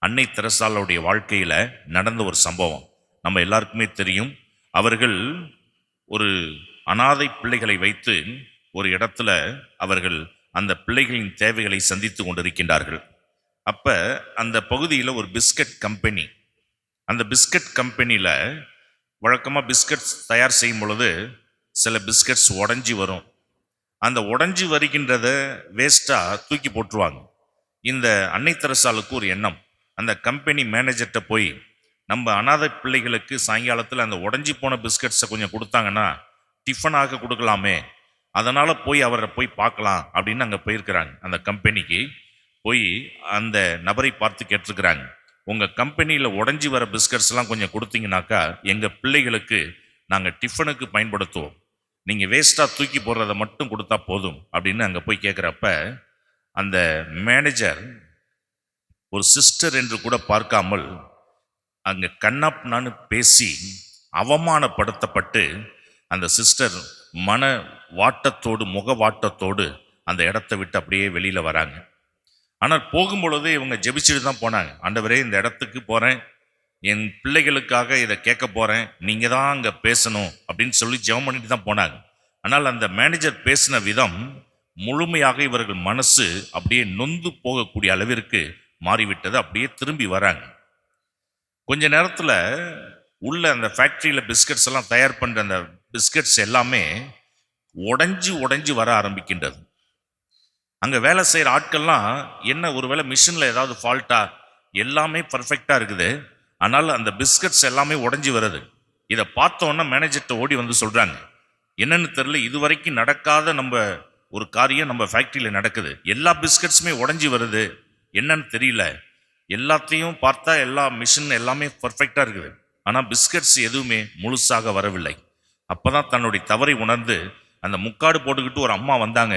அன்னை தெரசாளுடைய வாழ்க்கையில நடந்த ஒரு சம்பவம் நம்ம எல்லாருக்குமே தெரியும். அவர்கள் ஒரு அனாதை பிள்ளைகளை வைத்து ஒரு இடத்துல அவர்கள் அந்த பிள்ளைகளின் தேவைகளை சந்தித்து கொண்டிருக்கின்றார்கள். அப்ப அந்த பகுதியில் ஒரு பிஸ்கட் கம்பெனி, அந்த பிஸ்கட் கம்பெனியில வழக்கமாக பிஸ்கட்ஸ் தயார் செய்யும் பொழுது சில பிஸ்கட்ஸ் உடஞ்சி வரும். அந்த உடஞ்சி வருகின்றத வேஸ்டா தூக்கி போட்டுருவாங்க. இந்த அன்னை தெரசாளுக்கு ஒரு எண்ணம், அந்த கம்பெனி மேனேஜர்கிட்ட போய் நம்ம அனாதை பிள்ளைகளுக்கு சாயங்காலத்தில் அந்த உடஞ்சி போன பிஸ்கட்ஸை கொஞ்சம் கொடுத்தாங்கன்னா டிஃபனாக கொடுக்கலாமே, அதனால போய் அவரை போய் பார்க்கலாம் அப்படின்னு அங்கே போயிருக்கிறாங்க. அந்த கம்பெனிக்கு போய் அந்த நபரை பார்த்து கேட்டிருக்கிறாங்க, உங்கள் கம்பெனியில் உடஞ்சி வர பிஸ்கட்ஸ் எல்லாம் கொஞ்சம் கொடுத்தீங்கன்னாக்கா எங்கள் பிள்ளைகளுக்கு நாங்கள் டிஃபனுக்கு பயன்படுத்துவோம், நீங்கள் வேஸ்ட்டாக தூக்கி போடுறதை மட்டும் கொடுத்தா போதும் அப்படின்னு அங்கே போய் கேட்குறப்ப அந்த மேனேஜர் ஒரு சிஸ்டர் என்று கூட பார்க்காமல் அங்கே கண்ணாப்னான்னு பேசி அவமானப்படுத்தப்பட்டு அந்த சிஸ்டர் மன வாட்டத்தோடு முக வாட்டத்தோடு அந்த இடத்தை விட்டு அப்படியே வெளியில் வராங்க. ஆனால் போகும்பொழுது இவங்க ஜெபிச்சுட்டு தான் போனாங்க. ஆண்டவரே, இந்த இடத்துக்கு போகிறேன், என் பிள்ளைகளுக்காக இதை கேட்க போகிறேன், நீங்கள் தான் அங்கே பேசணும் அப்படின்னு சொல்லி ஜெபம் பண்ணிட்டு தான் போனாங்க. ஆனால் அந்த மேனேஜர் பேசின விதம் முழுமையாக இவர்கள் மனசு அப்படியே நொந்து போகக்கூடிய அளவிற்கு மாறிவிட்டது. அப்படியே திரும்பி வராங்க. கொஞ்ச நேரத்தில் உள்ள அந்த ஃபேக்ட்ரியில் பிஸ்கட்ஸ் எல்லாம் தயார் பண்ணுற அந்த பிஸ்கட்ஸ் எல்லாமே உடைஞ்சு வர ஆரம்பிக்கின்றது. அங்கே வேலை செய்கிற ஆட்கள்லாம் என்ன, ஒருவேளை மிஷினில் ஏதாவது ஃபால்ட்டா, எல்லாமே பர்ஃபெக்டாக இருக்குது, ஆனால் அந்த பிஸ்கட்ஸ் எல்லாமே உடஞ்சி வருது. இதை பார்த்தோன்னா மேனேஜர்கிட்ட ஓடி வந்து சொல்கிறாங்க, என்னன்னு தெரியல, இது வரைக்கும் நடக்காத நம்ம ஒரு காரியம் நம்ம ஃபேக்ட்ரியில் நடக்குது, எல்லா பிஸ்கட்ஸுமே உடஞ்சி வருது, என்னன்னு தெரியல, எல்லாத்தையும் பார்த்தா எல்லா மிஷின் எல்லாமே பர்ஃபெக்டாக இருக்குது, ஆனால் பிஸ்கட்ஸ் எதுவுமே முழுசாக வரவில்லை. அப்போ தான் தன்னுடைய தவறை உணர்ந்து அந்த முக்காடு போட்டுக்கிட்டு ஒரு அம்மா வந்தாங்க.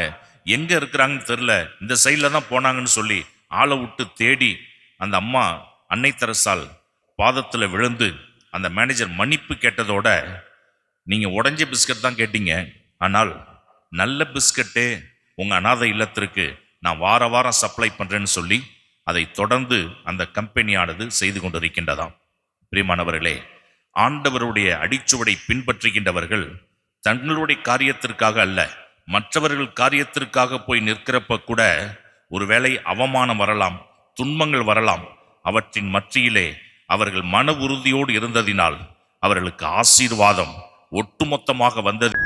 எங்கே இருக்கிறாங்கன்னு தெரில, இந்த சைடில் தான் போனாங்கன்னு சொல்லி ஆளை விட்டு தேடி அந்த அம்மா அன்னை தெரசாள் பாதத்தில் விழுந்து அந்த மேனேஜர் மன்னிப்பு கேட்டதோட, நீங்கள் உடஞ்ச பிஸ்கட் தான் கேட்டீங்க, ஆனால் நல்ல பிஸ்கட்டே உங்கள் அனாதை இல்லத்திற்கு நான் வாரம் சப்ளை பண்ணுறேன்னு சொல்லி அதை தொடர்ந்து அந்த கம்பெனியானது செய்து கொண்டிருக்கின்றதாம். பிரியமானவர்களே, ஆண்டவருடைய அடிச்சுவடை பின்பற்றுகின்றவர்கள் தங்களுடைய காரியத்திற்காக அல்ல, மற்றவர்கள் காரியத்திற்காக போய் நிற்கிறப்ப கூட ஒருவேளை அவமானம் வரலாம், துன்பங்கள் வரலாம், அவற்றின் மத்தியிலே அவர்கள் மன உறுதியோடு இருந்ததினால் அவர்களுக்கு ஆசீர்வாதம் ஒட்டுமொத்தமாக வந்தது.